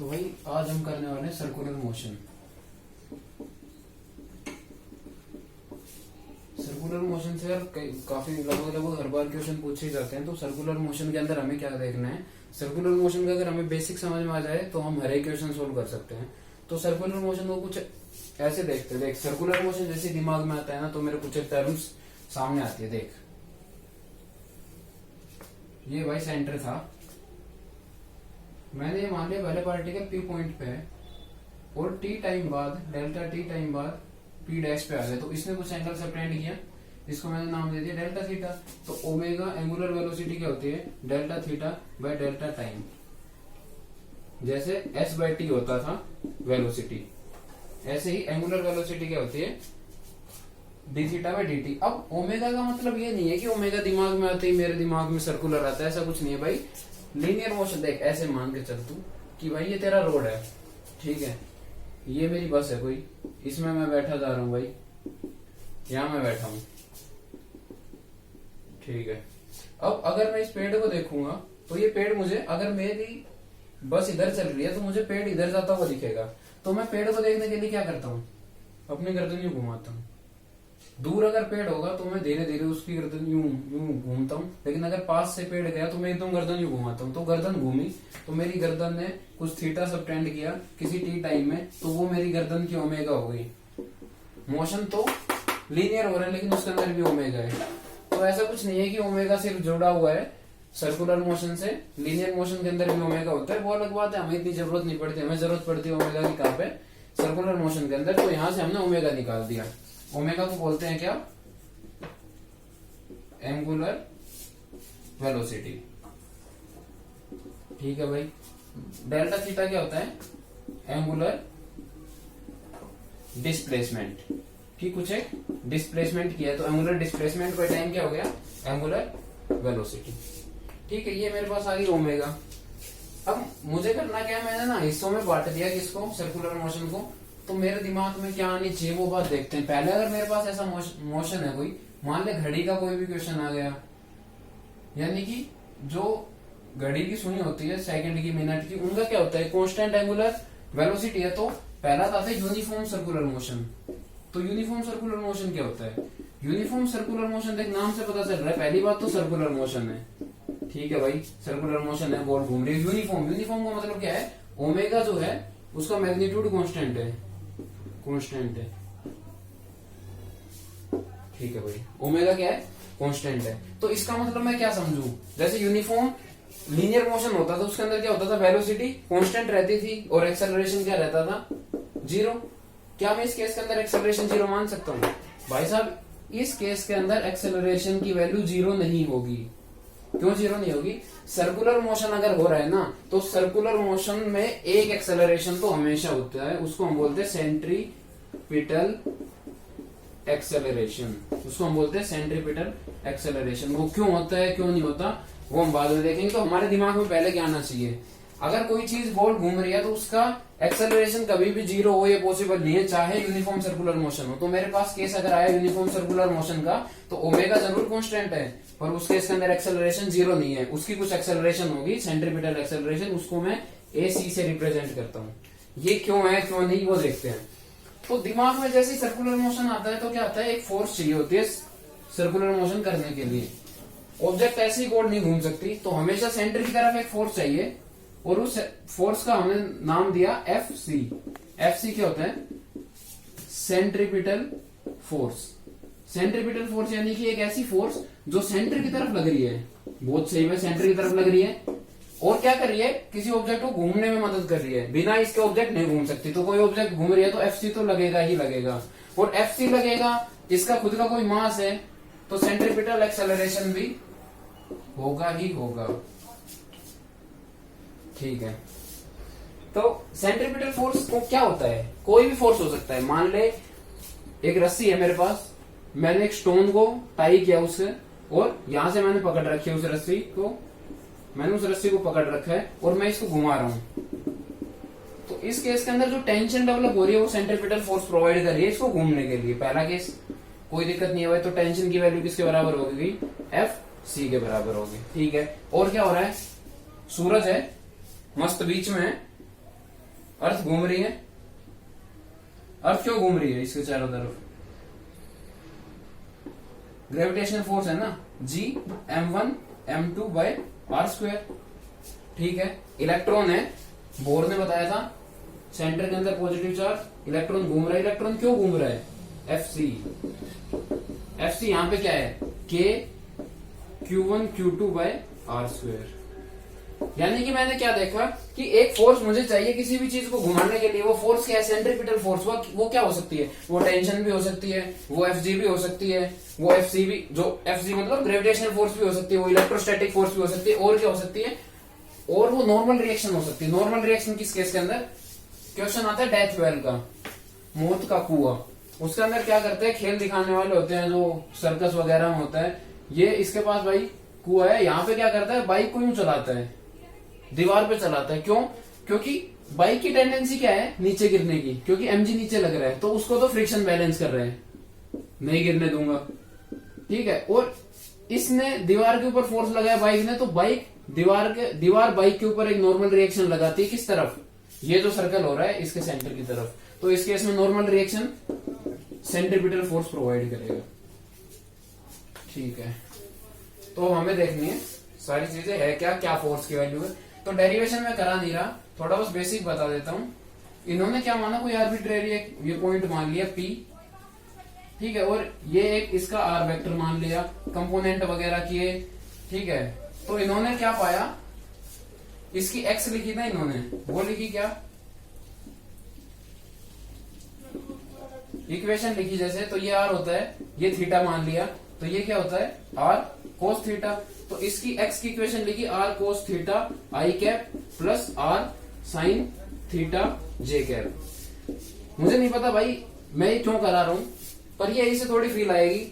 तो भाई आज हम करने वाले हैं सर्कुलर मोशन। सर्कुलर मोशन से यार काफी लगभग हर बार क्वेश्चन पूछे जाते हैं। तो सर्कुलर मोशन के अंदर हमें क्या देखना है, सर्कुलर मोशन का अगर हमें बेसिक समझ में आ जाए तो हम हर एक क्वेश्चन सोल्व कर सकते हैं। तो सर्कुलर मोशन को कुछ ऐसे देखते हैं। देख, सर्कुलर मोशन जैसे दिमाग में आता है ना, तो मेरे कुछ टर्म्स सामने आती है। देख, ये भाई सेंटर था, मैंने मान लिया पहले पार्टिकल पी पॉइंट पे है और टी टाइम बाद, डेल्टा टी टाइम बाद पी डैश पे आ गया। तो इसने कुछ एंगल सबटेंड किया, इसको मैंने नाम दे दिया डेल्टा थीटा। तो ओमेगा एंगुलर वेलोसिटी क्या होती है, delta theta by delta time. जैसे एस बाय टी होता था वेलोसिटी, ऐसे ही एंगुलर वेलोसिटी क्या होती है, D theta by D T. अब ओमेगा का मतलब ये नहीं है कि ओमेगा दिमाग में आते ही मेरे दिमाग में सर्कुलर आता है, ऐसा कुछ नहीं है भाई। लीनियर मोशन, देख ऐसे मान के चल तू कि भाई ये तेरा रोड है, ठीक है, ये मेरी बस है कोई, इसमें मैं बैठा जा रहा हूं भाई, यहां मैं बैठा हूं, ठीक है। अब अगर मैं इस पेड़ को देखूंगा तो ये पेड़ मुझे, अगर मेरी बस इधर चल रही है तो मुझे पेड़ इधर जाता हुआ दिखेगा। तो मैं पेड़ को देखने के लिए क्या करता हूँ, अपनी गर्दन यूं घुमाता हूँ। दूर अगर पेड़ होगा तो मैं धीरे धीरे उसकी गर्दन यूं यूं घूमता हूँ, लेकिन अगर पास से पेड़ गया तो मैं एकदम गर्दन यूं घुमाता हूँ। तो गर्दन घूमी तो मेरी गर्दन ने कुछ थीटा सबटेंड किया किसी टी टाइम में, तो वो मेरी गर्दन की ओमेगा हो गई। मोशन तो लीनियर हो रहा है लेकिन उसके अंदर भी ओमेगा है। तो ऐसा कुछ नहीं है कि ओमेगा सिर्फ जुड़ा हुआ है सर्कुलर मोशन से, लीनियर मोशन के अंदर भी ओमेगा होता है। वो अलग बात है, हमें इतनी जरूरत नहीं पड़ती। हमें जरूरत पड़ती है ओमेगा की कहाँ पे, सर्कुलर मोशन के अंदर। तो यहां से हमने ओमेगा निकाल दिया। ओमेगा को बोलते हैं क्या, एंगुलर वेलोसिटी, ठीक है भाई। डेल्टा थीटा क्या होता है, एंगुलर डिस्प्लेसमेंट, ठीक, कुछ एक डिस्प्लेसमेंट किया है तो एंगुलर डिस्प्लेसमेंट बाय टाइम क्या हो गया, एंगुलर वेलोसिटी, ठीक है। ये मेरे पास आ गई ओमेगा। अब मुझे करना क्या है, मैंने ना हिस्सों में बांट दिया किसको, सर्कुलर मोशन को। तो मेरे दिमाग में क्या आनी चाहिए वो बात देखते हैं। पहले अगर मेरे पास ऐसा मोशन है कोई, मान ले घड़ी का कोई भी क्वेश्चन आ गया, यानी कि जो घड़ी की सुई होती है सेकंड की, मिनट की, उनका क्या होता है, कांस्टेंट एंगुलर वेलोसिटी है। तो पहला आता है यूनिफॉर्म सर्कुलर मोशन। तो यूनिफॉर्म सर्कुलर मोशन क्या होता है, यूनिफॉर्म सर्कुलर मोशन देख नाम से पता चल रहा है, पहली बात तो सर्कुलर मोशन है, ठीक है भाई, सर्कुलर मोशन है, बॉल घूम रही है। यूनिफॉर्म, यूनिफॉर्म का मतलब क्या है, ओमेगा जो है उसका मैग्नीट्यूड कांस्टेंट है, कांस्टेंट है, ठीक है भाई। ओमेगा क्या है, कांस्टेंट है। तो इसका मतलब मैं क्या समझू, जैसे यूनिफॉर्म लीनियर मोशन होता था उसके अंदर क्या होता था, वेलोसिटी कांस्टेंट रहती थी और एक्सेलरेशन क्या रहता था, जीरो। क्या मैं इस केस के अंदर एक्सेलरेशन जीरो मान सकता हूँ, भाई साहब इस केस के अंदर एक्सेलरेशन की वैल्यू जीरो नहीं होगी। क्यों जीरो नहीं होगी, सर्कुलर मोशन अगर हो रहा है ना, तो सर्कुलर मोशन में एक एक्सेलरेशन तो हमेशा होता है, उसको हम बोलते हैं सेंट्रीपिटल एक्सेलरेशन, उसको हम बोलते हैं सेंट्रीपिटल एक्सेलरेशन। वो क्यों होता है क्यों नहीं होता वो हम बाद में देखेंगे। तो हमारे दिमाग में पहले क्या आना चाहिए, अगर कोई चीज गोल घूम रही है तो उसका एक्सेलरेशन कभी भी जीरो हो, ये पॉसिबल नहीं है, चाहे यूनिफॉर्म सर्कुलर मोशन हो। तो मेरे पास केस अगर आया यूनिफॉर्म सर्कुलर मोशन का, तो ओमेगा जरूर कांस्टेंट है पर उस केस के अंदर एक्सेलरेशन जीरो नहीं है, उसकी कुछ एक्सेलरेशन होगी, सेंट्रीपिटल एक्सेलरेशन, उसको मैं ए सी से रिप्रेजेंट करता हूँ। ये क्यों है क्यों नहीं वो देखते हैं। तो दिमाग में जैसे सर्कुलर मोशन आता है तो क्या आता है, एक फोर्स चाहिए होती है सर्कुलर मोशन करने के लिए। ऑब्जेक्ट ऐसे ही गोल नहीं घूम सकती, तो हमेशा सेंटर की तरफ एक फोर्स चाहिए, और उस फोर्स का हमने नाम दिया एफ सी। एफ सी क्या होता है, सेंट्रीपिटल फोर्स। सेंट्रीपिटल फोर्स यानी कि एक ऐसी फोर्स जो सेंटर की तरफ लग रही है, बहुत सही में सेंटर की तरफ लग रही है, और क्या कर रही है, किसी ऑब्जेक्ट को घूमने में मदद कर रही है। बिना इसके ऑब्जेक्ट नहीं घूम सकती। तो कोई ऑब्जेक्ट घूम रही है तो एफ सी तो लगेगा ही लगेगा, और एफ सी लगेगा, इसका खुद का कोई मास है, तो सेंट्रीपिटल एक्सेलरेशन भी होगा ही होगा, ठीक है। तो सेंट्रीपिटल फोर्स को क्या होता है, कोई भी फोर्स हो सकता है। मान ले एक रस्सी है मेरे पास, मैंने एक स्टोन को टाई किया उससे, और यहां से मैंने पकड़ रखी है उस रस्सी को, मैंने उस रस्सी को पकड़ रखा है और मैं इसको घुमा रहा हूं। तो इस केस के अंदर जो टेंशन डेवलप हो रही है वो सेंट्रीपिटल फोर्स प्रोवाइड कर रही है इसको घूमने के लिए। पहला केस कोई दिक्कत नहीं है भाई, तो टेंशन की वैल्यू किसके बराबर होगी, एफ सी के बराबर होगी, ठीक है। और क्या हो रहा है, सूरज है मस्त बीच में है, अर्थ घूम रही है। अर्थ क्यों घूम रही है इसके चारों तरफ? ग्रेविटेशनल फोर्स है ना, G m1 m2 bye r square. ठीक है, इलेक्ट्रॉन है, बोर ने बताया था सेंटर के अंदर पॉजिटिव चार्ज, इलेक्ट्रॉन घूम रहा है। इलेक्ट्रॉन क्यों घूम रहा है? Fc। Fc यहां पे क्या है? K Q1 Q2 by r square. यानी कि मैंने क्या देखा कि एक फोर्स मुझे चाहिए किसी भी चीज को घुमाने के लिए। वो फोर्स क्या है? Centripetal force. वो क्या हो सकती है? वो टेंशन भी हो सकती है, वो Fg भी हो सकती है, वो Fc भी, जो Fg मतलब ग्रेविटेशनल फोर्स भी हो सकती है, वो इलेक्ट्रोस्टैटिक फोर्स भी हो सकती है, और क्या हो सकती है? और वो नॉर्मल रिएक्शन हो सकती है। नॉर्मल रिएक्शन किस केस के अंदर? क्वेश्चन आता है डेथ वेल का, मौत का कुआं। उसके अंदर क्या करते हैं? खेल दिखाने वाले होते हैं जो सर्कस वगैरह में होता है, ये इसके पास भाई कुआं है, यहाँ पे क्या करता है? बाइक को यूं चलाता है, दीवार पे चलाता है। क्यों? क्योंकि बाइक की टेंडेंसी क्या है? नीचे गिरने की, क्योंकि mg नीचे लग रहा है, तो उसको तो फ्रिक्शन बैलेंस कर रहे हैं, नहीं गिरने दूंगा। ठीक है, और इसने दीवार के ऊपर फोर्स लगाया बाइक ने, तो बाइक दीवार बाइक के ऊपर एक नॉर्मल रिएक्शन लगाती है। किस तरफ? ये जो सर्कल हो रहा है इसके सेंटर की तरफ। तो इस केस में normal reaction centripetal force provide करेगा। ठीक है, तो हमें देखनी है सारी चीजें है क्या क्या फोर्स की वैल्यू है। तो डेरिवेशन में करा नहीं रहा, थोड़ा बस बेसिक बता देता हूं। इन्होंने क्या माना? कोई आर्बिट्रेरी एक ये पॉइंट मान लिया P। ठीक है, और ये एक इसका R वेक्टर मान लिया, कंपोनेंट वगैरह किए। ठीक है, तो इन्होंने क्या पाया? इसकी x लिखी ना इन्होंने, वो लिखी क्या? इक्वेशन लिखी जैसे, तो ये R होता है, ये थीटा मान लिया, तो ये क्या होता है? R cos theta. तो इसकी x की इक्वेशन लिखी R cos theta I cap plus R sin theta J cap. मुझे नहीं पता भाई मैं ये क्यों करा रहा हूं, पर ये इससे थोड़ी फील आएगी।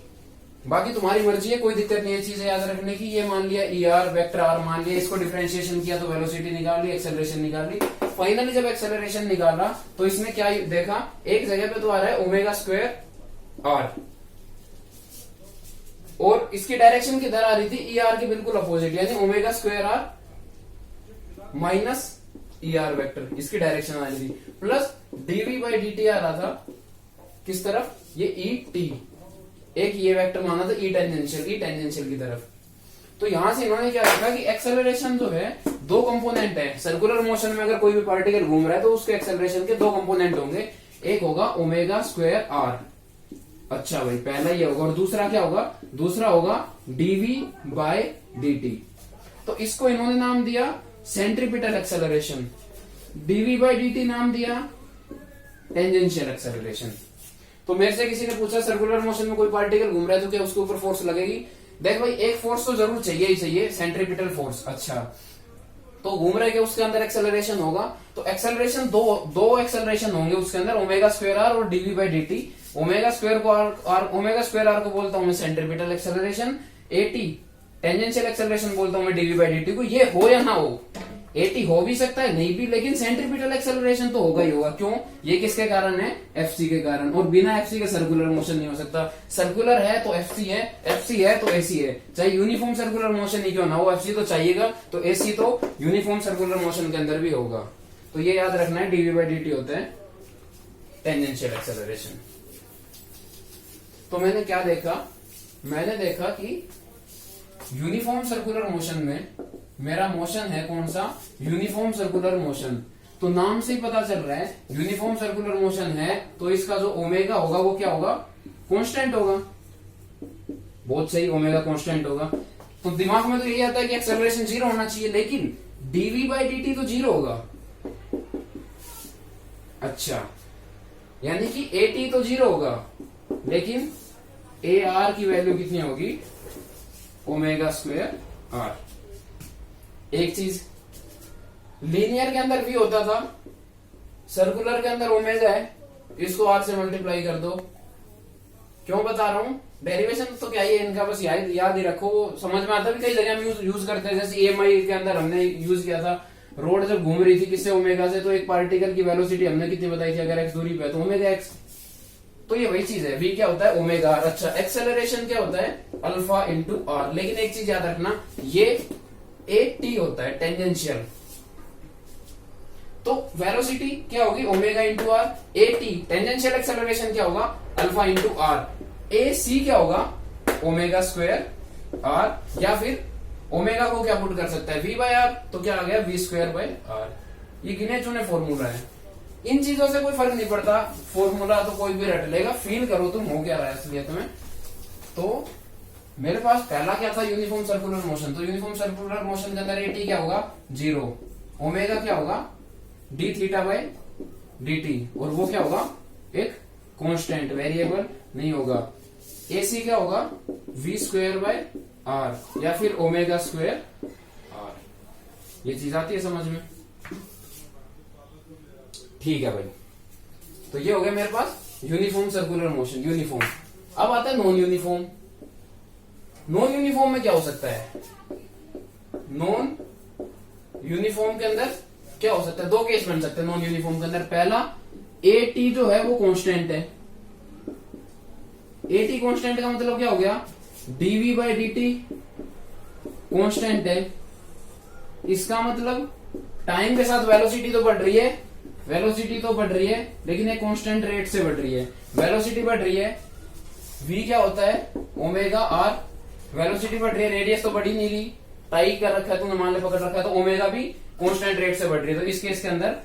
बाकी तुम्हारी मर्जी है, कोई दिक्कत नहीं है चीजें याद रखने की। ये मान लिया ER वेक्टर R मान लिया, इसको डिफरेंशिएशन किया तो वेलोसिटी निकाल ली, एक्सेलरेशन निकाल ली। फाइनली जब एक्सेलरेशन निकाला तो इसने क्या देखा? एक जगह पे तो आ रहा है ओमेगा स्क्वायर R, और इसकी डायरेक्शन किधर आ रही थी? ER के बिल्कुल अपोजिट, यानी omega square R minus ER vector, इसकी डायरेक्शन आ रही थी, प्लस dv बाई dt आ रहा था किस तरफ? ये ET, एक ये वेक्टर माना था E टेंजेंशियल की तरफ। तो यहां से इन्होंने क्या देखा कि एक्सेलरेशन जो है दो कंपोनेंट है। सर्कुलर मोशन में अगर कोई भी पार्टिकल घूम रहा है तो उसके एक्सेलरेशन के दो कंपोनेंट होंगे, एक होगा ओमेगा स्क्वायर R। अच्छा भाई, पहला ये होगा, और दूसरा क्या होगा? दूसरा होगा dv बाय dt। तो इसको इन्होंने नाम दिया centripetal acceleration, dv by dt नाम दिया टेंजेंशियल एक्सेलरेशन। तो मेरे से किसी ने पूछा सर्कुलर मोशन में कोई पार्टिकल घूम रहा है तो क्या उसके ऊपर फोर्स लगेगी? देख भाई, एक फोर्स तो जरूर चाहिए ही चाहिए, सेंट्रीपिटल फोर्स। अच्छा, तो घूम रहे कि उसके अंदर एक्सेलरेशन होगा, तो एक्सेलरेशन दो एक्सेलरेशन होंगे उसके अंदर, ओमेगा स्क्वायर R और dv by dt। Omega square R को बोलता हूं मैं centripetal acceleration, AT tangential acceleration बोलता हूं मैं dv बाई dt को। ये हो या ना हो, AT हो भी सकता है नहीं भी, लेकिन सेंट्रीपिटल एक्सेलरेशन तो होगा ही होगा। क्यों? ये किसके कारण है? FC के कारण, और बिना FC के सर्कुलर मोशन नहीं हो सकता। सर्कुलर है तो FC है, FC है तो AC है, चाहे यूनिफॉर्म सर्कुलर मोशन ही क्यों ना हो, FC तो चाहिएगा, तो AC तो यूनिफॉर्म सर्कुलर मोशन के अंदर भी होगा। तो ये याद रखना है, dv बाई dt होता है टेंजेंशियल एक्सेलरेशन। तो मैंने क्या देखा? मैंने देखा कि यूनिफॉर्म सर्कुलर मोशन में मेरा मोशन है कौन सा? Uniform circular motion. तो नाम से ही पता चल रहा है यूनिफॉर्म सर्कुलर मोशन है, तो इसका जो ओमेगा होगा वो क्या होगा? कांस्टेंट होगा। बहुत सही, ओमेगा कांस्टेंट होगा। तो दिमाग में तो यही आता है कि एक्सेलरेशन 0 होना चाहिए, लेकिन dv बाई dt तो 0 होगा। अच्छा, यानी कि AT तो 0 होगा, लेकिन AR की वैल्यू कितनी होगी? Omega square R। एक चीज लीनियर के अंदर भी होता था, सर्कुलर के अंदर ओमेगा है, इसको R से मल्टीप्लाई कर दो। क्यों बता रहा हूं? डेरिवेशन तो क्या ही है इनका, बस याद ही रखो, समझ में आता भी। कई जगह हम यूज करते हैं, जैसे EMI के अंदर हमने यूज किया था, रोड जब घूम रही थी किससे? ओमेगा से, तो एक पार्टिकल की वेलोसिटी हमने कितनी बताई थी? अगर x दूरी पे तो ओमेगा x। तो ये वही चीज है, v क्या होता है? Omega R। अच्छा, एक्सेलरेशन क्या होता है? Alpha into R। लेकिन एक चीज याद रखना, ये AT होता है टेंजेंशियल। तो वेलोसिटी क्या होगी omega into R, A T tangential acceleration क्या होगा alpha into R, A C क्या होगा ओमेगा स्क्वायर आर, या फिर ओमेगा को क्या पुट कर सकता है वी बाय आर, तो क्या आ गया वी स्क्वायर बाय आर। ये गिने चुने फॉर्मूला है, इन चीजों से कोई फर्क नहीं पड़ता, फॉर्मूला तो कोई भी रट लेगा, फील करो तुम हो क्या रहा है इसलिए तुम्हें। तो मेरे पास पहला क्या था यूनिफॉर्म सर्कुलर मोशन, तो यूनिफॉर्म सर्कुलर मोशन के अंदर ए टी क्या होगा 0, ओमेगा क्या होगा D theta by D T, और वो क्या होगा एक कांस्टेंट वेरिएबल नहीं होगा। ए सी क्या होगा वी स्क्वायर बाय आर या फिर ओमेगा स्क्वायर आर। ये चीज आती है समझ में, ठीक है भाई। तो ये हो गया मेरे पास यूनिफॉर्म सर्कुलर मोशन यूनिफॉर्म। अब आता है नॉन यूनिफॉर्म। नॉन यूनिफॉर्म में क्या हो सकता है, नॉन यूनिफॉर्म के अंदर क्या हो सकता है, दो केस बन सकते हैं नॉन यूनिफॉर्म के अंदर। पहला ए टी जो है वो कांस्टेंट है, ए टी कांस्टेंट का मतलब क्या हो गया DV by D T constant है, इसका मतलब टाइम के साथ वेलोसिटी तो बढ़ रही है, वेलोसिटी तो बढ़ रही है लेकिन एक कांस्टेंट रेट से बढ़ रही है, वेलोसिटी बढ़ रही है, v क्या होता है ओमेगा आर, वेलोसिटी बढ़ रही है, रेडियस तो बढ़ी नहीं रही, टाई कर रखा है तुमने मान ले पकड़ रखा है, तो ओमेगा भी कांस्टेंट रेट से बढ़ रही है। तो इस केस के अंदर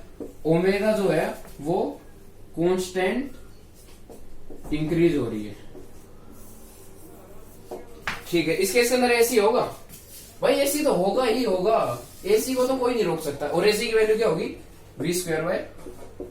ओमेगा जो है वो कांस्टेंट इंक्रीज हो रही है, ठीक है। इस केस के अंदर एसी होगा भाई, एसी तो होगा ही होगा, एसी को तो कोई नहीं रोक सकता, और एसी की वैल्यू क्या होगी वी स्क्वायर बाय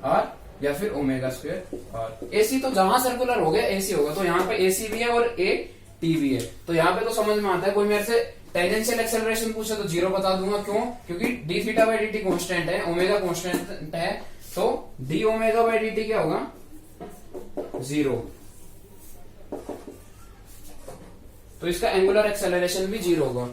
आर या फिर ओमेगा स्क्वायर आर। एसी तो जहां सर्कुलर हो गया एसी होगा, तो यहाँ पे एसी भी है और ए टी भी है, तो यहाँ पे तो समझ में आता है। कोई मेरे से टेंजेंशियल एक्सेलरेशन पूछे तो 0 बता दूंगा, क्यों, क्योंकि D theta by D T constant है, ओमेगा कॉन्स्टेंट है, तो D omega by D T क्या होगा 0, तो इसका एंगुलर एक्सेलरेशन भी 0 होगा।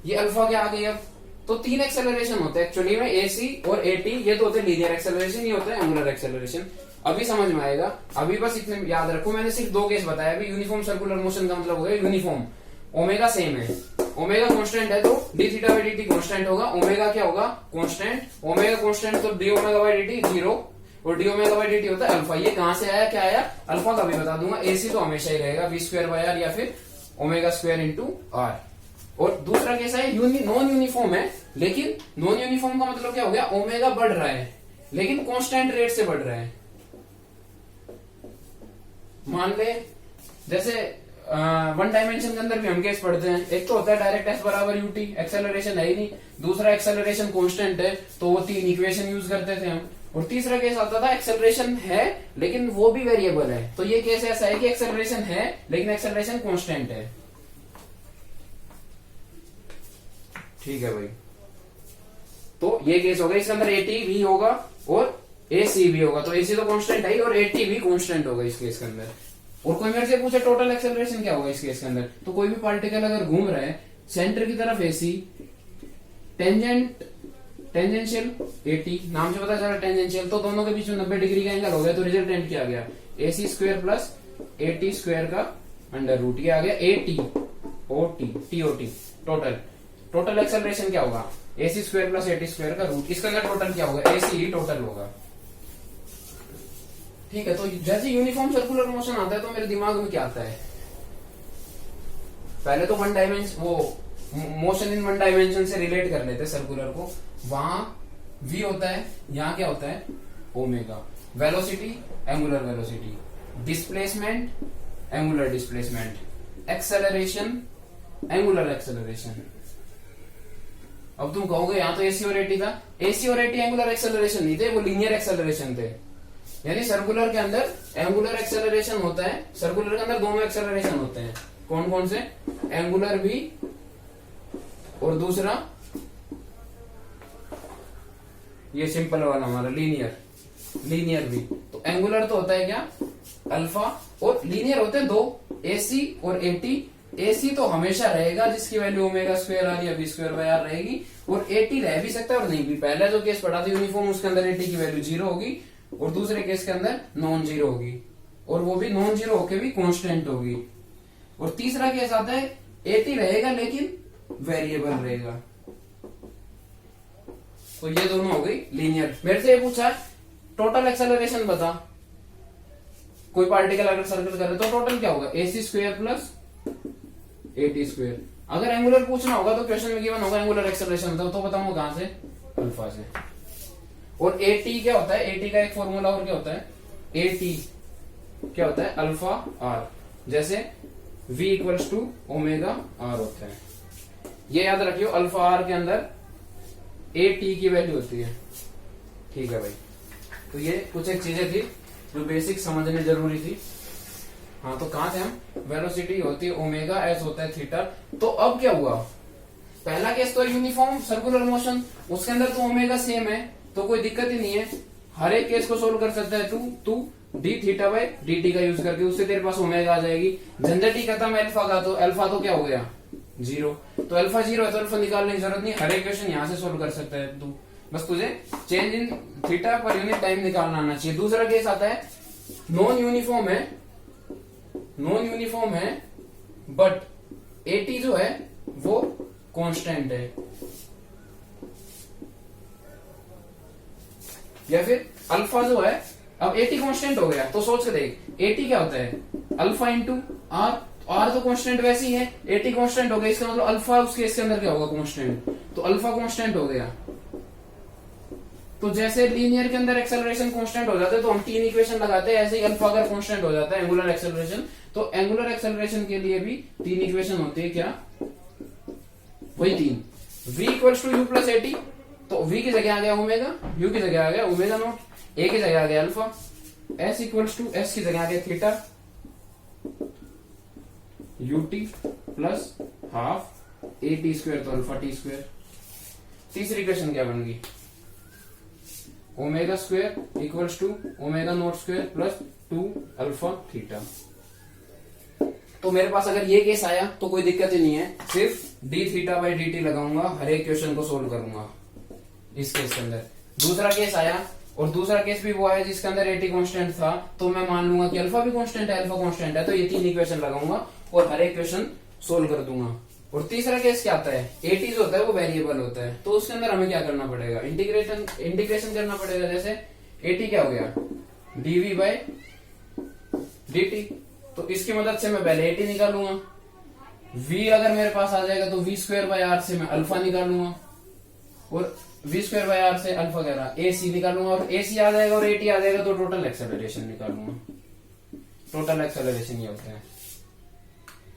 ये अल्फा क्या आ गई अब, तो 3 एक्सेलरेशन होते हैं एक्चुअली में, एसी और एटी, ये तो होते हैं लीनियर एक्सेलरेशन, ये होता है एंगुलर एक्सेलरेशन। अभी समझ में आएगा, अभी बस इतने याद रखो, मैंने सिर्फ 2 केस बताया। अभी यूनिफॉर्म सर्कुलर मोशन का मतलब हो गया यूनिफॉर्म, ओमेगा सेम है, ओमेगा कांस्टेंट है तो D theta by D T constant होगा, ओमेगा क्या होगा कांस्टेंट, ओमेगा कांस्टेंट तो D omega by D T 0 और D omega by D T होता है अल्फा। ये कहां से आया क्या आया, अल्फा का भी बता दूंगा। एसी तो हमेशा ही रहेगा वी स्क्वायर बाय आर या फिर ओमेगा स्क्वायर इंटू आर। और दूसरा कैसा है नॉन यूनिफॉर्म है, लेकिन नॉन यूनिफॉर्म का मतलब क्या हो गया ओमेगा बढ़ रहा है लेकिन कांस्टेंट रेट से बढ़ रहा है। मान ले जैसे वन डायमेंशन के अंदर भी हम केस पढ़ते हैं, एक तो होता है डायरेक्ट एस बराबर यूटी, एक्सेलरेशन है ही नहीं, दूसरा एक्सेलरेशन कांस्टेंट है, तो वो 3 इक्वेशन यूज करते थे हम, और तीसरा केस आता था एक्सेलरेशन है लेकिन वो भी वेरिएबल है, तो ये केस ऐसा है कि एक्सेलरेशन है लेकिन एक्सेलरेशन कांस्टेंट है, ठीक है भाई। तो ये केस होगा, इसके अंदर एटी भी होगा और एसी भी होगा, तो एसी तो कांस्टेंट है ही और एटी भी कांस्टेंट होगा इस केस के अंदर। और कोई मेरे से पूछे टोटल एक्सेलरेशन क्या होगा इस केस के अंदर, तो कोई भी पार्टिकल अगर घूम रहा है सेंटर की तरफ एसी, टेंजेंशियल एटी, नाम से पता चला टेंजेंशियल, तो दोनों के बीच में 90 डिग्री का एंगल हो गया, तो रिजल्टेंट क्या आ गया AC square plus eighty square का अंडर रूट, ये आ गया eighty OT TOT. Total acceleration क्या होगा AC square plus eighty square का रूट, इसका अंदर टोटल क्या होगा एसी ही टोटल होगा, ठीक है। तो जैसे यूनिफॉर्म सर्कुलर मोशन आता है तो मेरे दिमाग में क्या आता है, पहले तो वन डायमेंशन वो मोशन इन वन डायमेंशन से रिलेट कर लेते सर्कुलर को, वहां v होता है, यहाँ क्या होता है omega, velocity angular velocity, displacement angular displacement, acceleration angular acceleration. अब तुम कहोगे यहाँ तो एसी और एटी था, एसी और एटी एंगुलर एक्सेलरेशन नहीं थे, वो लीनियर एक्सेलरेशन थे, यानी सर्कुलर के अंदर एंगुलर एक्सेलरेशन होता है, सर्कुलर के अंदर दोनों एक्सेलरेशन होते हैं, कौन कौन से, एंगुलर भी और दूसरा ये सिंपल वाला हमारा लीनियर भी। तो एंगुलर तो होता है क्या अल्फा, और लीनियर होते हैं 2, एसी और एटी। एसी तो हमेशा रहेगा जिसकी वैल्यू ओमेगा स्क्वायर आर या बी स्क्वायर बाय आर रहेगी, और एटी रह भी सकता है और नहीं भी। पहला जो केस पढ़ा था यूनिफॉर्म उसके अंदर एटी की वैल्यू 0 होगी और दूसरे केस के अंदर नॉन जीरो होगी, और वो भी नॉन जीरो होके भी कांस्टेंट होगी। और तीसरा केस आता है एटी रहेगा लेकिन वेरिएबल रहेगा, तो ये दोनों हो गई लीनियर। मेरे से ये पूछा है टोटल एक्सेलरेशन बता, कोई पार्टिकल अगर सर्कल करे तो टोटल क्या होगा, AC square plus AT square. अगर एंगुलर पूछना होगा तो क्वेश्चन में गिवन होगा एंगुलर एक्सेलरेशन बताओ, तो बताऊंगा कहां से, अल्फा से। और AT क्या होता है, AT का एक फॉर्मूला और क्या होता है, AT क्या होता है, अल्फा आर, जैसे V equals to omega R होता है। ये याद रखियो, अल्फा आर के अंदर AT की वैल्यू होती है। ठीक है भाई, तो ये कुछ एक चीजें थी जो बेसिक समझने जरूरी थी। हाँ, तो कहां थे हम, वेलोसिटी होती है ओमेगा, एस होता है थीटा। तो अब क्या हुआ, पहला केस तो यूनिफॉर्म सर्कुलर मोशन, उसके अंदर तो ओमेगा सेम है, तो कोई दिक्कत ही नहीं है, हर एक केस को सोल्व कर सकता है तू D theta by D T का यूज करके, उससे तेरे पास ओमेगा आ जाएगी। झंझट ही खत्म अल्फा का, तो अल्फा तो क्या हो गया, 0। तो अल्फा 0 है तो अल्फा निकालने की जरूरत नहीं, हर एक क्वेश्चन यहाँ से सोल्व कर सकता है तू, बस तुझे change in theta per unit time निकालना आना चाहिए। दूसरा केस आता है नॉन यूनिफॉर्म है बट एटी जो है वो कांस्टेंट है, या फिर अल्फा जो है, अब एटी कांस्टेंट हो गया तो सोच के देख, एटी क्या होता है, अल्फा इंटू आर, आर तो कांस्टेंट वैसे ही है, एटी कांस्टेंट हो गया, इसका मतलब अल्फा उसके इसके अंदर क्या होगा, कांस्टेंट, तो अल्फा कांस्टेंट हो गया। तो जैसे लीनियर के अंदर एक्सेलरेशन कांस्टेंट हो जाता है तो हम तीन इक्वेशन लगाते हैं, ऐसे ही अल्फा अगर कांस्टेंट हो जाता है एंगुलर एक्सेलरेशन, तो एंगुलर एक्सेलरेशन के लिए भी तीन इक्वेशन होती है, क्या, वही तीन, v equals to U plus AT, तो v की जगह आ गया ओमेगा, u की जगह आ गया ओमेगा नॉट, a की जगह आ गया alpha, s equals to s की जगह आ गया theta, ut plus half at square तो अल्फा t स्क्वायर। तीसरी इक्वेशन क्या बन गई, omega square equals to omega naught square plus 2 alpha theta. तो मेरे पास अगर ये केस आया तो कोई दिक्कत ही नहीं है, सिर्फ D theta by D T लगाऊंगा, हर एक क्वेश्चन को सोल्व करूंगा इस केस के अंदर। दूसरा केस आया और दूसरा केस भी वो आया जिसके अंदर एटी कांस्टेंट था, तो मैं मान लूंगा कि अल्फा भी कांस्टेंट है, अल्फा कांस्टेंट है, तो ये तीन इक्वेशन लगाऊंगा और हर एक क्वेश्चन सोल्व कर दूंगा। और तीसरा केस क्या आता है, एटी जो होता है वो वेरिएबल होता है, तो उसके अंदर हमें क्या करना पड़ेगा, इंटीग्रेशन करना पड़ेगा। जैसे एटी क्या हो गया, डीवी बाय डी, तो इसकी मदद से मैं पहले एटी निकालूंगा, v अगर मेरे पास आ जाएगा तो v स्क्वायर बाय आर से मैं अल्फा निकालूंगा, और v स्क्वायर बाय आर से अल्फा कह रहा ए सी निकालूंगा, और ए सी आ जाएगा और एटी आ जाएगा तो टोटल एक्सेलरेशन निकालूंगा। टोटल एक्सेलरेशन ये होता है।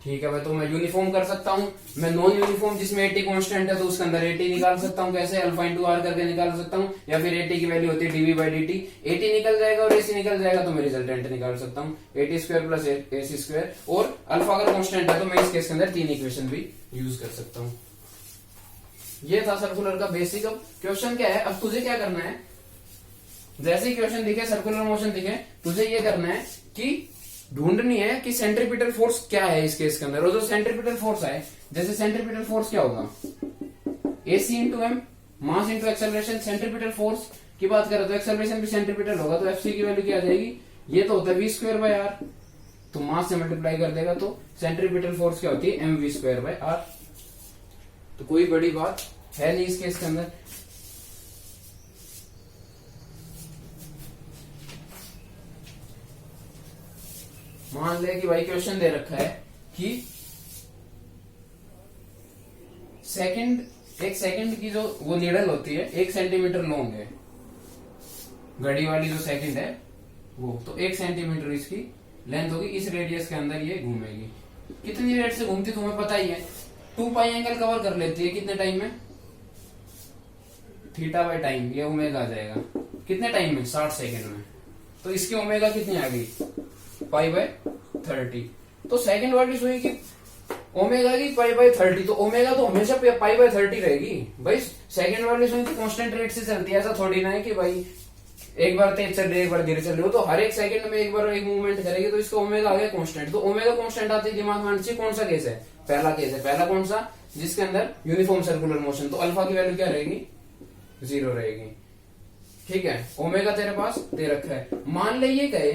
ठीक है भाई, तो मैं यूनिफॉर्म कर सकता हूं, मैं नॉन यूनिफॉर्म जिसमें एटी कांस्टेंट है तो उसके अंदर एटी निकाल सकता हूं, कैसे, अल्फा इंटू आर करके निकाल सकता हूं, या फिर एटी की वैल्यू होती है DV by D T, AT निकल जाएगा और एसी निकल जाएगा तो मैं रिजल्टेंट निकाल सकता हूं, eighty square plus AC square, और अल्फा अगर कांस्टेंट है तो मैं इस केस के अंदर तीन इक्वेशन भी यूज कर सकता हूं। ये था सर्कुलर का बेसिक। अब क्वेश्चन क्या है, अब तुझे क्या करना है, जैसे ही क्वेश्चन दिखे, सर्कुलर मोशन दिखे, तुझे ये करना है कि ढूंढनी है कि सेंट्रीपिटल फोर्स क्या है इस केस के अंदर। और जो सेंट्रीपिटल फोर्स है, जैसे सेंट्रीपिटल फोर्स क्या होगा, AC into M, mass into acceleration. Centripetal force की बात करें तो एक्सेलरेशन भी सेंट्रीपिटल होगा, तो FC की वैल्यू क्या आ जाएगी, ये तो होता है v स्क्वायर बाय आर, तो मास से मल्टीप्लाई कर देगा, तो सेंट्रीपिटल फोर्स क्या होती है, mv स्क्वायर बाय आर। तो कोई बड़ी बात है नहीं इस केस के अंदर। मान ले कि भाई क्वेश्चन दे रखा है कि एक सेकंड की जो वो नीडल होती है 1 सेंटीमीटर लॉन्ग है, घड़ी वाली जो सेकंड है वो, तो 1 सेंटीमीटर इसकी लेंथ होगी, इस रेडियस के अंदर ये घूमेगी। कितनी रेट से घूमती तुम्हें पता ही है, 2 पाई एंगल कवर कर लेती है कितने टाइम में, थीटा बाय टाइम, ये ओमेगा आ जाएगा कितने टाइम में, 60 सेकंड में। तो इसकी ओमेगा कितनी आ गई, पाई बाय 30। तो सेकंड वाली सुई की ओमेगा की पाई बाय 30, तो ओमेगा तो हमेशा पाई बाय 30 रहेगी भाई। सेकंड वाली सुई की कांस्टेंट रेट से चलती है, ऐसा थोड़ी ना है कि भाई एक बार तेज चल रही है एक बार धीरे चल रही हो, तो हर एक सेकंड में एक बार एक मूवमेंट करेगी, तो इसका ओमेगा आ गया कांस्टेंट। तो ओमेगा कांस्टेंट आती है, दिमाग में आना चाहिए कौन सा केस है, पहला केस है। पहला कौन सा, जिसके अंदर यूनिफॉर्म सर्कुलर मोशन, तो अल्फा की वैल्यू क्या रहेगी, 0 रहेगी। ठीक है, ओमेगा तेरे पास दे रखा है। मान ले ये कहे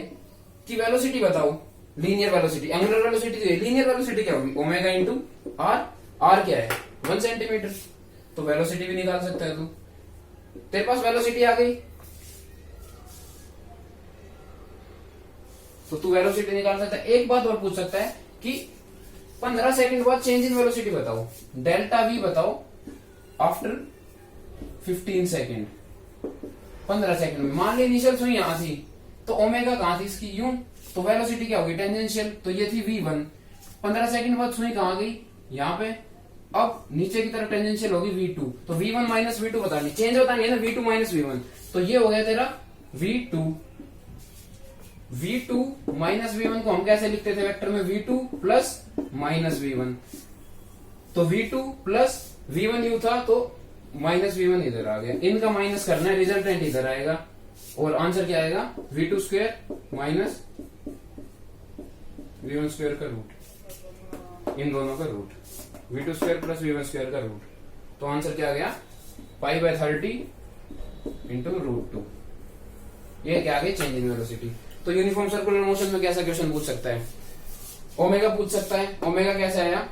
कि वेलोसिटी बताओ, लीनियर वेलोसिटी, एंगुलर वेलोसिटी जो है, लीनियर वेलोसिटी क्या होगी, ओमेगा इंटू आर, आर क्या है 1 सेंटीमीटर, तो वेलोसिटी भी निकाल सकता है तू। तेरे पास वेलोसिटी आ गई, तो तू वेलोसिटी निकाल सकता है। एक बात और पूछ सकता है कि 15 सेकंड बाद चेंज इन वेलोसिटी बताओ, डेल्टा वी बताओ आफ्टर 15 सेकंड। 15 सेकंड में मान ली इनिशियल सुई यहां थी, तो ओमेगा कहां थी इसकी, यूं, तो वेलोसिटी क्या होगी टेंजेंशियल, तो ये थी v1। 15 सेकंड बाद सुई कहां गई, यहां पे, अब नीचे की तरफ टेंजेंशियल होगी v2, तो v1 माइनस v2 बतानी, चेंज बतानी है ना, v2 माइनस v1, तो ये हो गया तेरा v2। v2 माइनस v1 को हम कैसे लिखते थे वेक्टर में, v2 प्लस माइनस v1, तो v2 प्लस v1 यू था, तो माइनस v1 इधर आ गया, इनका माइनस करना है, रिजल्टेंट इधर आएगा, और आंसर क्या आएगा, v2 square minus v1 square का रूट, इन दोनों का root, v2 square plus v1 square का रूट, तो आंसर क्या आ गया, π/30 इंटू √2। ये क्या आ गया, चेंज इन वेलोसिटी। तो यूनिफॉर्म सर्कुलर मोशन में कैसा क्वेश्चन पूछ सकता है, ओमेगा पूछ सकता है। ओमेगा कैसे आया,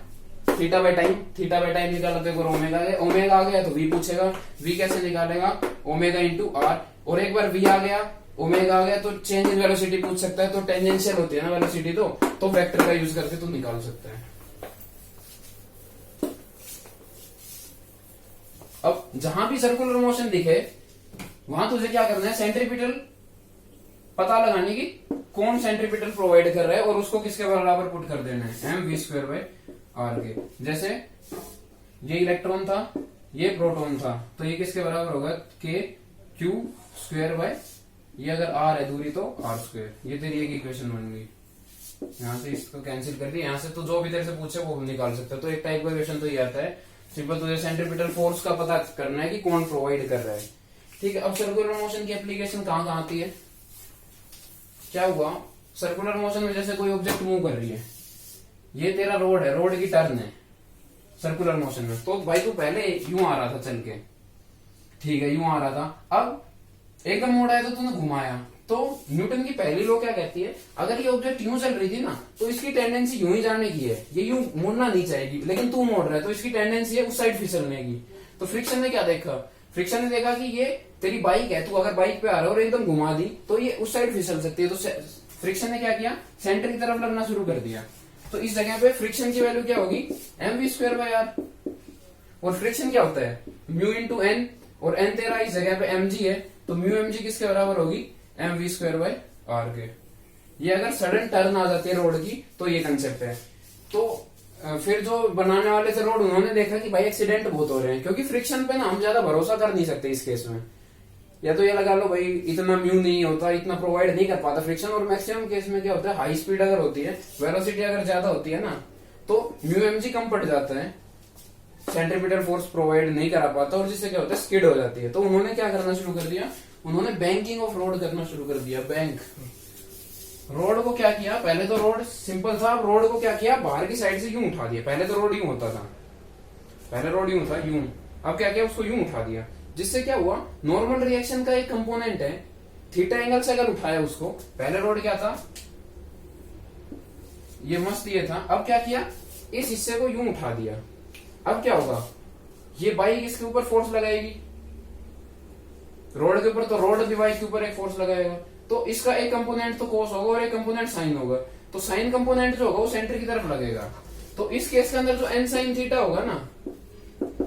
theta by time, theta by time निकाला तो एक बार ओमेगा है, ओमेगा आ गया तो वी पूछेगा, वी कैसे निकालेगा, ओमेगा इंटू आर, और एक बार वी आ गया, ओमेगा आ गया, तो चेंज इन वेलोसिटी पूछ सकता है, तो टेंजेंशियल होती है ना वेलोसिटी, तो वेक्टर का यूज करके तू निकाल सकता है। अब जहां भी सर्कुलर मोशन दिखे वहां तुझे क्या करना है, सेंट्रीपिटल पता लगाने की, कौन सेंट्रीपिटल प्रोवाइड कर रहा है, और उसको किसके बराबर पुट कर देना है, mv² बाय आर के। जैसे ये इलेक्ट्रॉन था, ये प्रोटॉन था, तो ये किसके बराबर होगा, के क्यू स्क्वायर बाय, ये अगर आर है दूरी तो आर स्क्वायर। ये तेरी एक इक्वेशन बन गई, यहां से इसको कैंसिल कर दिया, यहां से तो जो भी तेरे से पूछे वो निकाल सकता है। तो एक टाइप का इक्वेशन तो ये आता है, सिंपल तुझे सेंट्रीपिटल फोर्स का पता करना है कि कौन प्रोवाइड कर रहा है, ठीक है। अब सर्कुलर मोशन की एप्लीकेशन कहां कहां आती है, क्या हुआ, सर्कुलर मोशन में जैसे कोई ऑब्जेक्ट मूव कर रही है, ये तेरा रोड है, रोड की टर्न है सर्कुलर मोशन में, तो भाई तू पहले यूं आ रहा था चल के, ठीक है, यूं आ रहा था, अब एकदम मोड़ आया तो तूने घुमाया, तो न्यूटन की पहली लॉ क्या कहती है, अगर ये ऑब्जेक्ट यूं चल रही थी ना, तो इसकी टेंडेंसी यूं ही जाने की है, ये यूं मुड़ना नहीं चाहेगी, लेकिन तू मोड़ रहा है तो इसकी टेंडेंसी है उस साइड फिसलने की। तो फ्रिक्शन ने क्या देखा, फ्रिक्शन ने देखा कि ये तेरी बाइक है, तू अगर बाइक पे आ रहा है और एकदम घुमा दी तो ये उस साइड फिसल सकती है, तो फ्रिक्शन ने क्या किया, सेंटर की तरफ लगना शुरू कर दिया। तो इस जगह पे फ्रिक्शन की वैल्यू क्या होगी, mv² बाय आर, और फ्रिक्शन क्या होता है, म्यू इंटू एन, और एन तेरा इस जगह पे mg है, तो म्यू mg किसके बराबर होगी, mv² बाय आर के। ये अगर सडन टर्न आ जाती है रोड की तो ये कंसेप्ट है। तो फिर जो बनाने वाले थे रोड, उन्होंने देखा कि भाई एक्सीडेंट बहुत हो रहे हैं, क्योंकि फ्रिक्शन पे ना हम ज्यादा भरोसा कर नहीं सकते इस केस में, या तो ये लगा लो भाई इतना म्यू नहीं होता, इतना प्रोवाइड नहीं कर पाता फ्रिक्शन, और मैक्सिमम केस में क्या होता है, हाई स्पीड अगर होती है, वेलोसिटी अगर ज्यादा होती है ना, तो म्यू mg कम पड़ जाता है, सेंट्रीपिटल फोर्स प्रोवाइड नहीं करा पाता, और जिससे क्या होता है, स्किड हो जाती है। तो उन्होंने क्या करना शुरू कर दिया, उन्होंने बैंकिंग ऑफ रोड करना शुरू कर दिया, बैंक। रोड को क्या किया, पहले तो रोड सिंपल था, अब रोड को क्या किया, बाहर की साइड से यूं उठा दिया, पहले तो रोड यूं होता था, पहले रोड यूं था, यूं, अब क्या किया, उसको यूं उठा दिया, जिससे क्या हुआ, नॉर्मल रिएक्शन का एक कंपोनेंट है, थीटा एंगल से अगर उठाया उसको, पहले रोड क्या था, ये मस्त ये था, अब क्या किया, इस हिस्से को यूं उठा दिया, अब क्या होगा, ये बाइक इसके ऊपर फोर्स लगाएगी, रोड के ऊपर, तो रोड भी बाइक के ऊपर एक फोर्स लगाएगा, तो इसका एक कंपोनेंट तो कोस होगा और एक कंपोनेंट साइन होगा, तो साइन कंपोनेंट जो होगा वो सेंटर की तरफ लगेगा, तो इस केस के अंदर जो एन साइन थीटा होगा ना,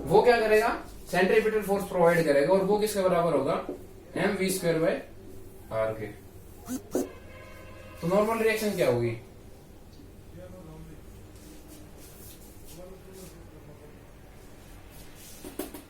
वो क्या करेगा, सेंट्रीपिटल फोर्स प्रोवाइड करेगा, और वो किसके बराबर होगा, mv² बाय आर के। तो नॉर्मल रिएक्शन क्या होगी,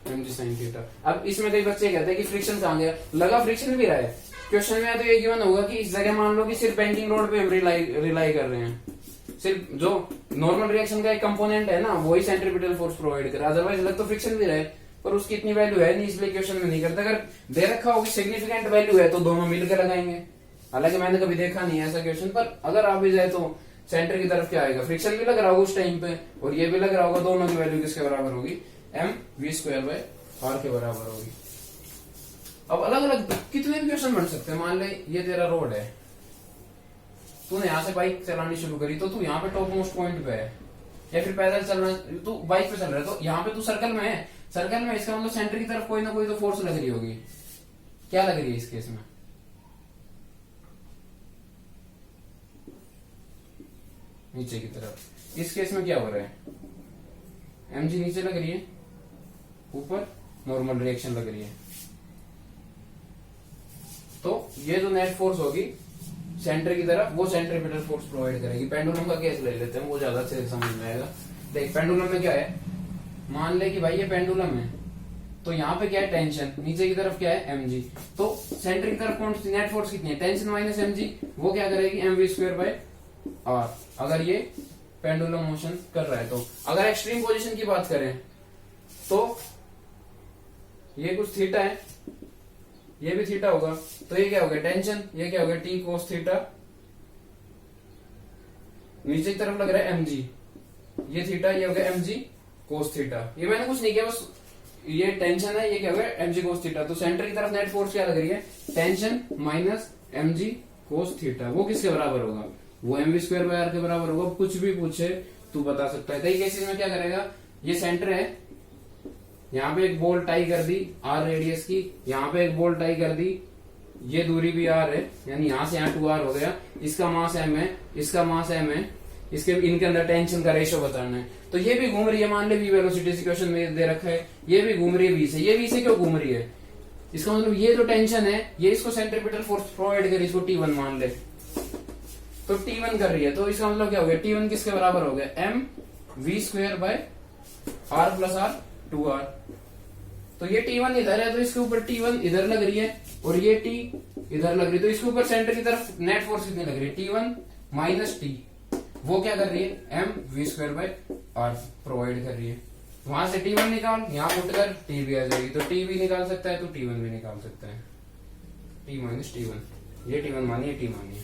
mg sin थीटा। अब इसमें कई बच्चे कहते हैं कि फ्रिक्शन कहां गया, लगा फ्रिक्शन भी रहा है, क्वेश्चन में तो ये गिवन होगा कि इस जगह मान लो कि सिर्फ बैंकिंग रोड पे हम रिलाई कर रहे हैं, सिर्फ जो नॉर्मल रिएक्शन का एक कंपोनेंट है ना, वही सेंट्रीपिटल फोर्स प्रोवाइड करे, अदरवाइज लग तो फ्रिक्शन भी रहे, पर उसकी इतनी वैल्यू है नहीं, इसलिए क्वेश्चन में नहीं करते। अगर दे रखा होगी सिग्निफिकेंट वैल्यू है तो दोनों मिलकर लगाएंगे, हालांकि मैंने कभी देखा नहीं है ऐसा क्वेश्चन, पर अगर आ भी जाए तो सेंटर की तरफ क्या आएगा, फ्रिक्शन भी लग रहा होगा उस टाइम पे और ये भी लग रहा होगा, दोनों की वैल्यू किसके बराबर होगी, mv² बाय आर के बराबर होगी। अब अलग अलग कितने भी क्वेश्चन बन सकते हैं, मान ले ये तेरा रोड है, तूने यहाँ से बाइक चलानी शुरू करी, तो तू यहाँ पे टॉप मोस्ट पॉइंट पे है, या फिर पैदल चल रहा है, तू बाइक पे चल रहा है, तो यहाँ पे तू सर्कल में है, सर्कल में, इसका मतलब सेंटर की तरफ कोई ना कोई तो फोर्स लग रही होगी। क्या लग रही है इस केस में? नीचे की तरफ। इस केस में क्या हो रहा है? mg नीचे लग रही है, ऊपर नॉर्मल रिएक्शन लग रही है। तो ये जो नेट फोर्स होगी सेंटर की तरफ, वो सेंट्रीपिटल फोर्स प्रोवाइड करेगी। पेंडुलम का केस ले लेते हैं, वो ज्यादा अच्छे से समझ में आएगा। देख पेंडुलम में क्या है, मान ले कि भाई ये पेंडुलम है, तो यहाँ पे क्या है? टेंशन। नीचे की तरफ क्या है? mg। तो सेंटर की तरफ कौन सी नेट फोर्स कितनी है? टेंशन माइनस mg, वो क्या करेगी? mv square by r। अगर ये पेंडुलम मोशन कर रहा है तो अगर एक्सट्रीम पोजीशन की बात करें तो ये कुछ थीटा है, ये भी थीटा होगा, तो ये क्या हो गया? टेंशन। ये क्या हो गया? t cos theta. नीचे की तरफ लग रहा है mg, ये थीटा, ये हो गया mg cos थीटा। ये मैंने कुछ नहीं किया, बस ये टेंशन है, ये क्या हो गया? mg cos theta. तो सेंटर की तरफ नेट फोर्स क्या लग रही है? Tension minus mg cos theta. वो किसके बराबर होगा? वो mv स्क्वायर बाय r के बराबर होगा। कुछ भी पूछे तू बता सकता है। कई केसेस में क्या करेगा, ये सेंटर है, यहाँ पे एक बॉल टाई कर दी r रेडियस की, यहाँ पे एक बॉल टाई कर दी, ये दूरी भी r है, यानी यहाँ से यहाँ 2r हो गया। इसका मास m है, इसका मास m है, इसके इनके अंदर टेंशन का रेशियो बताना है। तो ये भी घूम रही है, मान ले v वेलोसिटी इक्वेशन में दे रखा है, ये भी घूम रही है v से। ये v से क्यों घूम रही है? इसका मतलब ये जो टेंशन है, ये इसको सेंट्रीपिटल फोर्स प्रोवाइड कर, इसको T1 मान ले, तो T1 कर रही है। तो इसका मतलब क्या हो गया? T1 किसके बराबर हो गया? m v square by r plus r 2r। तो ये T1 इधर है, तो इसके ऊपर T1 इधर लग रही है, और ये T इधर लग रही है, तो इसके ऊपर सेंटर की तरफ नेट फोर्स कितनी लग रही है? T1 minus T। वो क्या कर रही है? m v square by r provide कर रही है। वहां से T1 निकाल, यहाँ पुट कर, T भी आ जाएगी। तो T भी निकाल सकता है, तो T1 भी निकाल सकता है। T माइनस T1, ये T1 मानिए, T मानिए,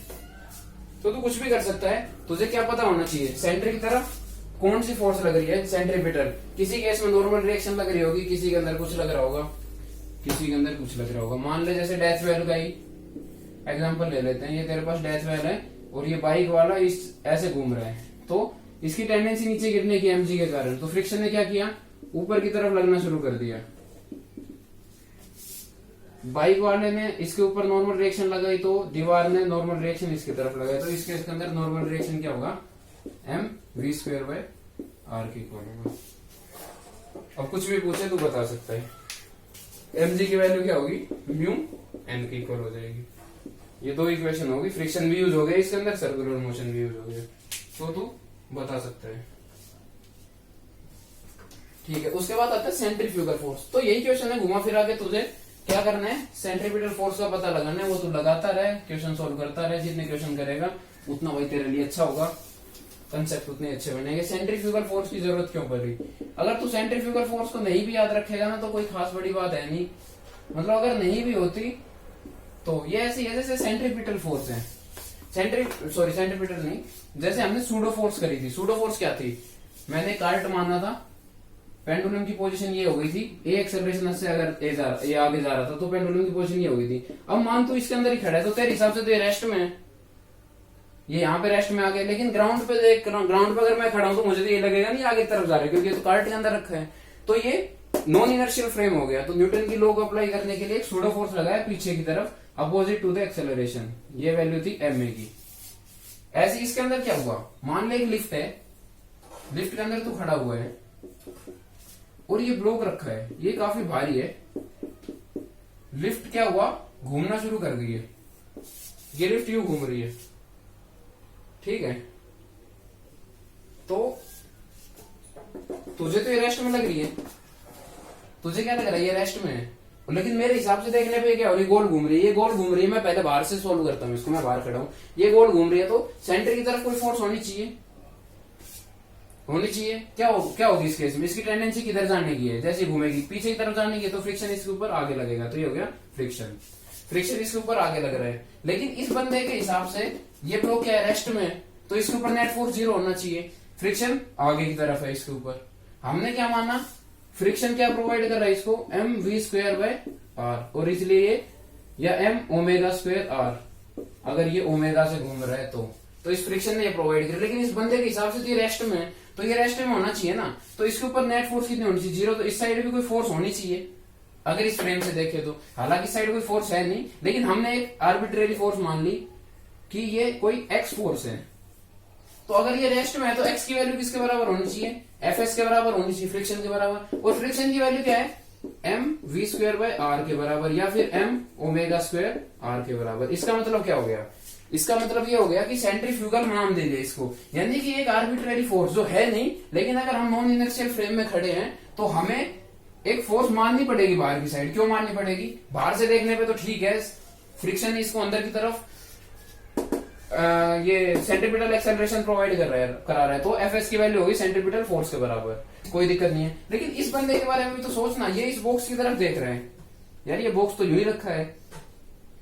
तो तू कुछ भी कर सकता है। तुझे क्या पता होना चाहिए? सेंटर की तरफ कौन सी फोर्स लग रही है? सेंट्रीपिटल। किसी केस में नॉर्मल रिएक्शन लग रही होगी, किसी के अंदर कुछ लग रहा होगा, किसी के अंदर कुछ लग रहा होगा। मान ले जैसे डेथ वेल का ही एग्जांपल ले लेते हैं। ये तेरे पास डेथ वेल है और ये बाइक वाला इस ऐसे घूम रहा है, तो इसकी टेंडेंसी नीचे गिरने की mg के कारण, तो फ्रिक्शन ने क्या किया? ऊपर की तरफ लगना शुरू कर दिया। बाइक वाले ने इसके ऊपर नॉर्मल रिएक्शन लगाई, तो दीवार ने नॉर्मल रिएक्शन इसकी तरफ लगाई, तो इसके अंदर नॉर्मल रिएक्शन क्या होगा? m v square by r के इक्वल होगा। अब कुछ भी पूछे तो बता सकता है। mg की वैल्यू क्या होगी? म्यू n के इक्वल हो जाएगी। ये दो इक्वेशन होगी, फ्रिक्शन भी यूज हो गया इसके अंदर, सर्कुलर मोशन भी यूज हो गया, तो तू बता सकता है। ठीक है, उसके बाद आता है सेंट्रीफ्यूगल फोर्स। तो यही क्वेश्चन है, घुमा फिरा के तुझे क्या करना है? सेंट्रीपिटल फोर्स का पता लगाना है। वो तू लगाता रहे, क्वेश्चन सोल्व करता रहे, जितने क्वेश्चन करेगा उतना वही तेरे लिए अच्छा होगा, कंसेप्ट उतने अच्छे बनेंगे। सेंट्रीफ्यूगल फोर्स की जरूरत क्यों पड़ी? अगर तू सेंट्रीफ्यूगल फोर्स को नहीं भी याद रखेगा ना, तो कोई खास बड़ी बात है नहीं। मतलब अगर नहीं भी होती तो ये ऐसी है जैसे सेंट्रीपिटल फोर्स है, सेंट्रीपिटल नहीं, जैसे हमने सूडो फोर्स करी थी। सूडो फोर्स क्या थी? मैंने कार्ट माना था, पेंडुलम की पोजीशन ये हो गई थी, ए एक्सेलरेशन से अगर ये आगे जा रहा था, तो पेंडुलम की पोजीशन ये हो गई थी। अब मान तू इसके अंदर ही खड़ा है, तो तेरे हिसाब से तो ये रेस्ट में है, ये यहाँ पे रेस्ट में आ गया। लेकिन ग्राउंड पे देख, ग्राउंड पे अगर मैं खड़ा हूं तो मुझे तो ये लगेगा नहीं आगे तरफ जा रहा है, क्योंकि ये तो कार्ट के अंदर रखा है। तो ये नॉन इनर्शियल फ्रेम हो गया। तो न्यूटन की लॉ को अप्लाई करने के लिए एक सूडो फोर्स लगाया पीछे की तरफ, अपोजिट टू द एक्सेलरेशन। ये वैल्यू थी ma की। ऐसे इसके अंदर क्या हुआ? मान ले एक लिफ्ट है, लिफ्ट के अंदर तू खड़ा हुआ है और ये ब्लॉक रखा है, ये काफी भारी है। लिफ्ट क्या हुआ? घूमना शुरू कर गई है, ये लिफ्ट यूं घूम रही है, ठीक है। तो तुझे तो ये रेस्ट में लग रही है, तुझे क्या लग रहा है? ये रेस्ट में है, लेकिन मेरे हिसाब से देखने पे क्या हो रही है? गोल घूम रही है, ये गोल घूम रही है। मैं पहले बाहर से सोल्व करता हूँ इसको, मैं बाहर खड़ा हूं, ये गोल घूम रही है, तो सेंटर की तरफ कोई फोर्स होनी चाहिए, होनी चाहिए। क्या होगी इस केस में? इसकी टेंडेंसी किधर जाने की है? जैसे घूमेगी पीछे की तरफ जाने की, तो फ्रिक्शन इसके ऊपर आगे लगेगा, तो ये हो गया फ्रिक्शन। फ्रिक्शन इसके ऊपर आगे लग रहा है, लेकिन इस बंदे के हिसाब से ये ब्लॉक क्या है? रेस्ट में, तो इसके ऊपर नेट फोर्स 0 होना चाहिए। फ्रिक्शन आगे की तरफ है इसके ऊपर। हमने क्या माना? फ्रिक्शन क्या प्रोवाइड कर रहा है इसको? m v square by r, और इसलिए ये या m ओमेगा स्क्वायर r, अगर ये ओमेगा से घूम रहा है तो इस फ्रिक्शन ने ये प्रोवाइड किया। लेकिन इस बंदे के हिसाब से तो ये रेस्ट में है, तो ये रेस्ट में होना चाहिए ना, तो इसके ऊपर नेट फोर्स कितनी होनी चाहिए, 0। तो इस साइड भी कोई फोर्स होनी चाहिए अगर इस फ्रेम से देखे तो। हालांकि इस साइड कोई फोर्स है नहीं, लेकिन हमने एक आर्बिट्रेरी फोर्स मान ली कि ये कोई एक्स फोर्स है। तो अगर ये रेस्ट में है तो एक्स की वैल्यू किसके बराबर होनी चाहिए, एफ एस के बराबर होनी चाहिए, फ्रिक्शन के बराबर। और फ्रिक्शन की वैल्यू क्या है, M V square by R के बराबर, या फिर एम ओमेगा स्क्वायर आर के बराबर। इसका मतलब क्या हो गया, इसका मतलब ये हो गया कि सेंट्रीफ्यूगल नाम दे दिया इसको, यानी कि एक आर्बिट्रेरी फोर्स जो है नहीं, लेकिन अगर हम नॉन इनर्शियल फ्रेम में खड़े हैं तो हमें एक फोर्स माननी पड़ेगी बाहर की साइड। क्यों माननी पड़ेगी, बाहर से देखने पे तो ठीक है, फ्रिक्शन इसको अंदर की तरफ ये सेंट्रीपिटल एक्सेलरेशन प्रोवाइड करा रहा है, तो एफ एस की वैल्यू होगी सेंट्रीपिटल फोर्स के बराबर, कोई दिक्कत नहीं है। लेकिन इस बंदे के बारे में भी तो सोचना, ये इस बॉक्स की तरफ देख रहे हैं, यार ये बॉक्स तो यूं ही रखा है,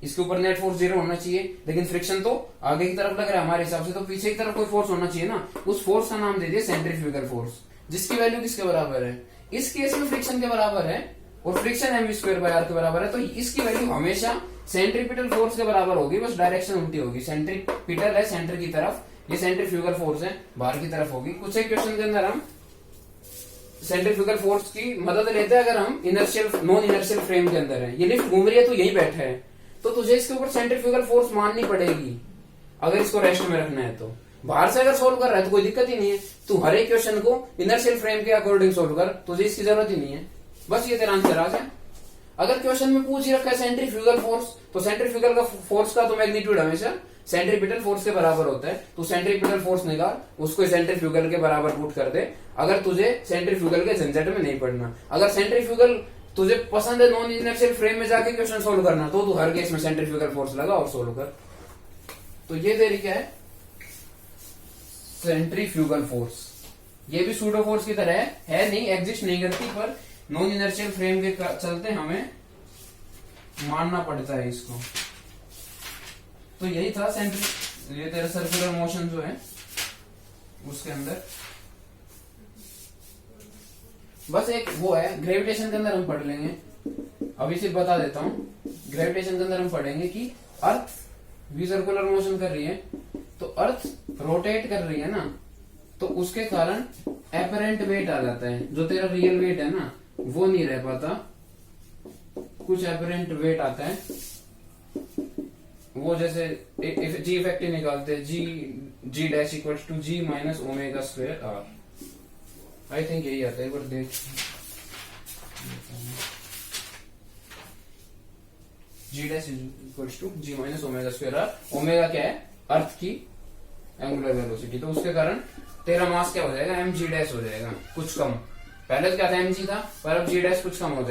इसके ऊपर नेट फोर्स 0 होना चाहिए, लेकिन फ्रिक्शन तो आगे की तरफ लग रहा है हमारे हिसाब से, तो पीछे की तरफ कोई फोर्स होना चाहिए ना। उस फोर्स का नाम दे दिया सेंट्रीफ्यूगल फोर्स, जिसकी वैल्यू किसके बराबर है, इस केस में फ्रिक्शन के बराबर है, और friction M square by R के बराबर है, तो इसकी वैल्यू हमेशा सेंट्रीपिटल फोर्स के बराबर होगी, बस डायरेक्शन उल्टी होगी। सेंट्रीपिटल है सेंटर की तरफ, ये सेंट्रीफ्यूगल फोर्स है बाहर की तरफ होगी। कुछ एक क्वेश्चन के अंदर हम सेंट्रीफ्यूगल फोर्स की मदद लेते हैं अगर हम इनर्शियल नॉन इनर्शियल फ्रेम के अंदर है, ये लिफ्ट घूम रही है तो यही बैठा है, तो तुझे इसके ऊपर सेंट्रीफ्यूगल फोर्स माननी पड़ेगी अगर इसको रेस्ट में रखना है। तो बाहर से अगर सोल्व कर रहा है तो कोई दिक्कत ही नहीं है, तू हर एक क्वेश्चन को इनर्शियल फ्रेम के अकॉर्डिंग सोल्व कर, तुझे इसकी जरूरत ही नहीं है। बस ये तेरा आंसर आ जाए। अगर क्वेश्चन में पूछ ही रखा है सेंट्रीफ्यूगल फोर्स, तो सेंट्रीफ्यूगल का फोर्स का तो मैग्नीट्यूड हमेशा सेंट्रीपिटल फोर्स के बराबर होता है। तू सेंट्रीपिटल फोर्स निकाल, उसको सेंट्रीफ्यूगल के बराबर पुट कर दे, अगर तुझे सेंट्रीफ्यूगल के झंझट में नहीं पड़ना। अगर सेंट्रीफ्यूगल तुझे पसंद है नॉन इनर्शियल फ्रेम में जाके क्वेश्चन सोल्व करना, तो तू हर केस में सेंट्रीफ्यूगल फोर्स लगा और सोल्व कर। तो ये तेरी क्या है, सेंट्रीफ्यूगल फोर्स। ये भी सूडो फोर्स की तरह है नहीं, एग्जिस्ट नहीं करती, पर नॉन इनर्शियल फ्रेम के चलते हमें मानना पड़ता है इसको। तो यही था ये तेरा सर्कुलर मोशन जो है उसके अंदर। बस एक वो है ग्रेविटेशन के अंदर हम पढ़ लेंगे, अभी सिर्फ बता देता हूं। ग्रेविटेशन के अंदर हम पढ़ेंगे कि अर्थ भी सर्कुलर मोशन कर रही है, तो अर्थ रोटेट कर रही है ना, तो उसके कारण एपरेंट वेट आ जाता है, जो तेरा रियल वेट है ना वो नहीं रह पाता, कुछ एपरेंट वेट आता है। वो जैसे जी इफेक्टिव निकालते हैं, g dash equal to g minus omega square r, I think यही आता है, एक बार देख। G dash equal to g minus omega square r, omega क्या है, अर्थ की एंगुलर वेलोसिटी, तो उसके कारण तेरा मास क्या हो जाएगा, एम जी डैश हो जाएगा, कुछ कम। पहले क्या था, एम जी था, पर अब जी डैश कुछ कम हो जाएगा।